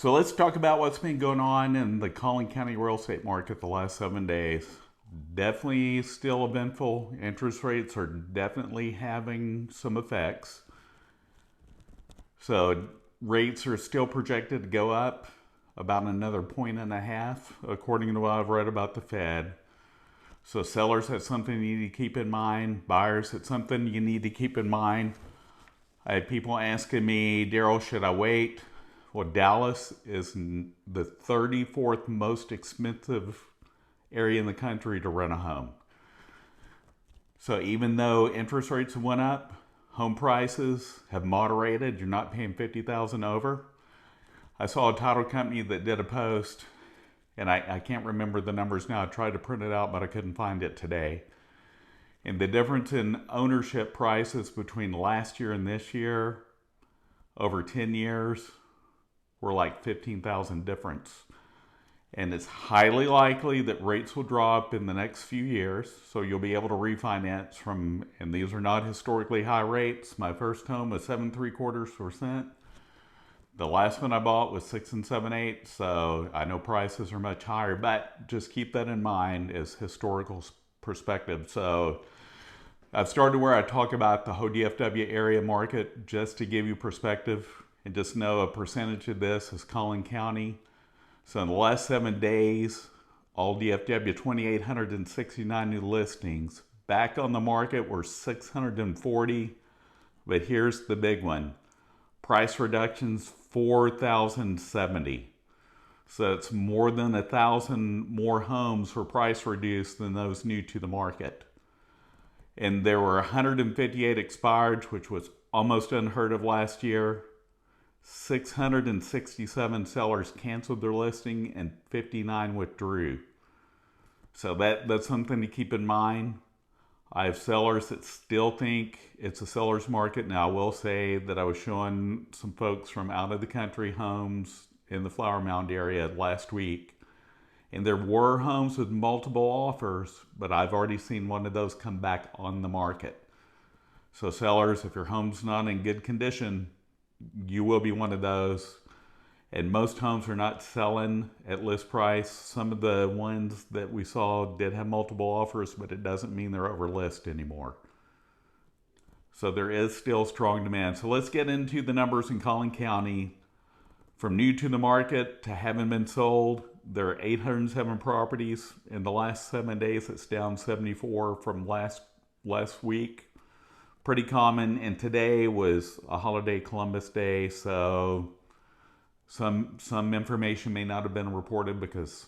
So let's talk about what's been going on in the Collin County real estate market the last 7 days. Definitely still eventful. Interest rates are definitely having some effects. So rates are still projected to go up about another 1.5 points, according to what I've read about the Fed. So sellers, that's something you need to keep in mind. Buyers, it's something you need to keep in mind. I had people asking me, Darrell, should I wait? Well, Dallas is the 34th most expensive area in the country to rent a home. So even though interest rates went up, home prices have moderated. You're not paying $50,000 over. I saw a title company that did a post, and I can't remember the numbers now. I tried to print it out, but I couldn't find it today. And the difference in ownership prices between last year and this year, over 10 years, were like 15,000 difference. And it's highly likely that rates will drop in the next few years. So you'll be able to refinance from, and these are not historically high rates. My first home was 7.75%. The last one I bought was 6 7/8. So I know prices are much higher, but just keep that in mind as historical perspective. So I've started where I talk about the whole DFW area market just to give you perspective, and just know a percentage of this is Collin County. So in the last 7 days, all DFW 2,869 new listings. Back on the market were 640, but here's the big one. Price reductions 4,070. So it's more than 1,000 more homes were price reduced than those new to the market. And there were 158 expired, which was almost unheard of last year. 667 sellers canceled their listing and 59 withdrew. So that's something to keep in mind. I have sellers that still think it's a seller's market. Now, I will say that I was showing some folks from out of the country homes in the Flower Mound area last week. And there were homes with multiple offers, but I've already seen one of those come back on the market. So sellers, if your home's not in good condition, you will be one of those. And most homes are not selling at list price. Some of the ones that we saw did have multiple offers, but it doesn't mean they're over list anymore. So there is still strong demand. So let's get into the numbers in Collin County. From new to the market to having been sold, there are 807 properties. In the last 7 days, it's down 74 from last week. Pretty common. And today was a holiday, Columbus Day, so some information may not have been reported because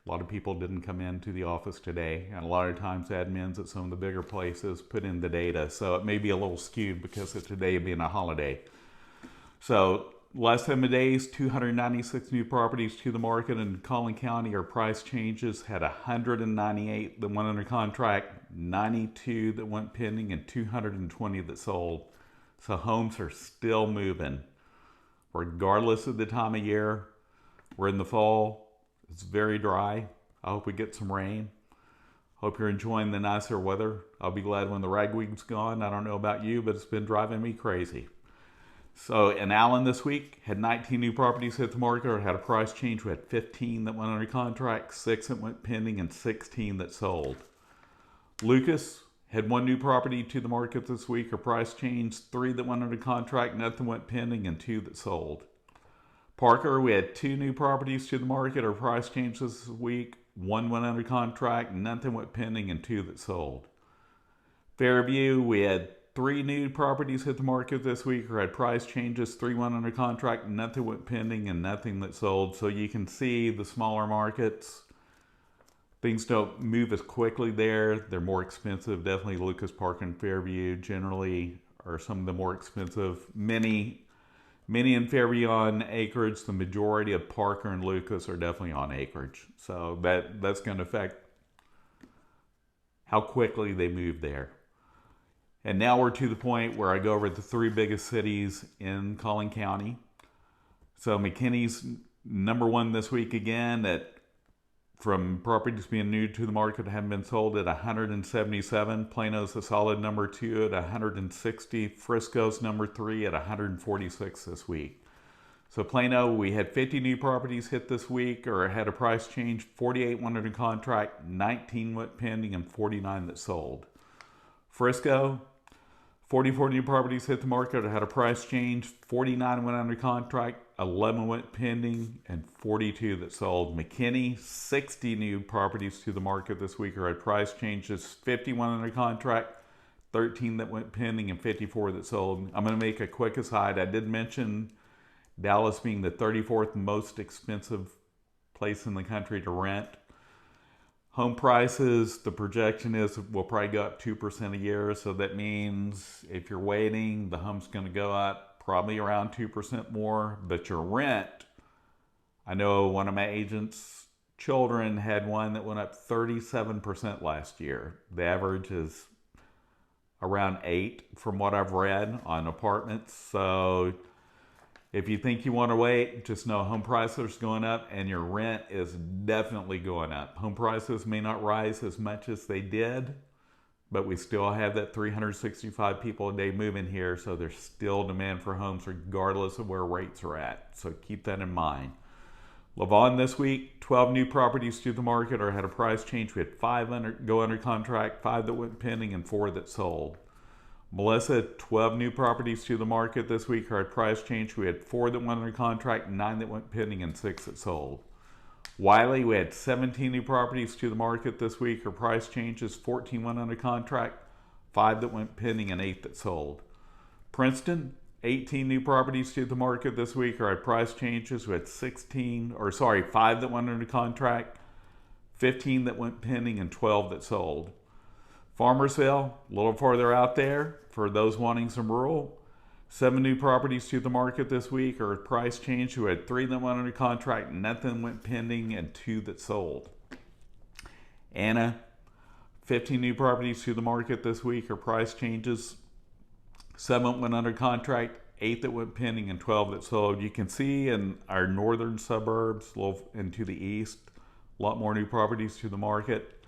a lot of people didn't come into the office today. And a lot of times admins at some of the bigger places put in the data. So it may be a little skewed because of today being a holiday. So last 7 days, 296 new properties to the market in Collin County. Our price changes had 198 that went under contract, 92 that went pending, and 220 that sold. So homes are still moving. Regardless of the time of year, we're in the fall. It's very dry. I hope we get some rain. Hope you're enjoying the nicer weather. I'll be glad when the ragweed's gone. I don't know about you, but it's been driving me crazy. So in Allen this week, had 19 new properties hit the market or had a price change. We had 15 that went under contract, 6 that went pending, and 16 that sold. Lucas had 1 new property to the market this week, or price change, 3 that went under contract, nothing went pending, and 2 that sold. Parker, we had 2 new properties to the market, or price change this week, 1 went under contract, nothing went pending, and 2 that sold. Fairview, we had 3 new properties hit the market this week or had price changes, 3 went under contract, nothing went pending, and nothing that sold. So you can see the smaller markets, things don't move as quickly there. They're more expensive. Definitely Lucas Park and Fairview generally are some of the more expensive. Many in Fairview on acreage. The majority of Parker and Lucas are definitely on acreage. So that's going to affect how quickly they move there. And now we're to the point where I go over the 3 biggest cities in Collin County. So McKinney's number 1 this week again, from properties being new to the market haven't been sold, at 177. Plano's a solid number 2 at 160. Frisco's number 3 at 146 this week. So Plano, we had 50 new properties hit this week or had a price change. 48 went under contract, 19 went pending, and 49 that sold. Frisco, 44 new properties hit the market or had a price change. 49 went under contract, 11 went pending, and 42 that sold. McKinney, 60 new properties to the market this week or had price changes. 51 under contract, 13 that went pending, and 54 that sold. I'm going to make a quick aside. I did mention Dallas being the 34th most expensive place in the country to rent. Home prices, the projection is will probably go up 2% a year. So that means if you're waiting, the home's going to go up probably around 2% more. But your rent, I know one of my agent's children had one that went up 37% last year. The average is around 8 from what I've read on apartments. So if you think you want to wait, just know home prices are going up and your rent is definitely going up. Home prices may not rise as much as they did, but we still have that 365 people a day moving here, so there's still demand for homes regardless of where rates are at. So keep that in mind. Lavon this week, 12 new properties to the market or had a price change. We had 5 go under contract, 5 that went pending, and 4 that sold. Melissa, 12 new properties to the market this week or had price change. We had 4 that went under contract, 9 that went pending, and 6 that sold. Wylie, we had 17 new properties to the market this week or price changes. 14 went under contract, 5 that went pending, and 8 that sold. Princeton, 18 new properties to the market this week or had price changes. We had 5 that went under contract, 15 that went pending, and 12 that sold. Farmersville, a little farther out there for those wanting some rural. 7 new properties to the market this week or price change. We had 3 that went under contract, nothing went pending, and 2 that sold. Anna, 15 new properties to the market this week or price changes. 7 went under contract, 8 that went pending, and 12 that sold. You can see in our northern suburbs, a little into the east, a lot more new properties to the market.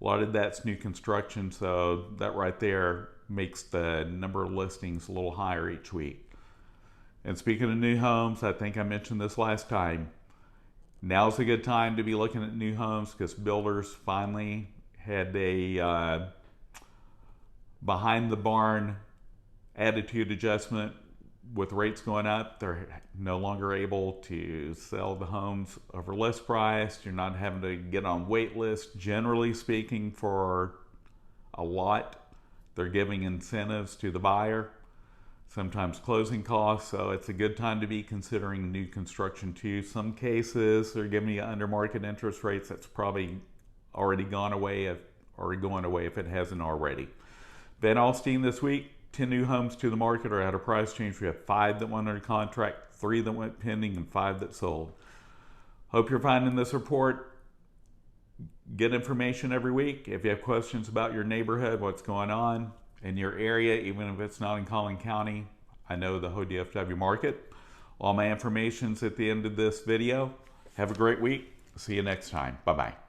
A lot of that's new construction, so that right there makes the number of listings a little higher each week. And speaking of new homes, I think I mentioned this last time. Now's a good time to be looking at new homes because builders finally had a behind the barn attitude adjustment. With rates going up, they're no longer able to sell the homes over list price. You're not having to get on wait list. Generally speaking, for a lot, they're giving incentives to the buyer, sometimes closing costs. So it's a good time to be considering new construction too. Some cases, they're giving you under market interest rates. That's probably already gone away or going away if it hasn't already. Van Alstyne this week, 10 new homes to the market or had a price change. We have 5 that went under contract, 3 that went pending, and 5 that sold. Hope you're finding this report good information every week. If you have questions about your neighborhood, what's going on in your area, even if it's not in Collin County, I know the whole DFW market. All my information's at the end of this video. Have a great week. See you next time. Bye-bye.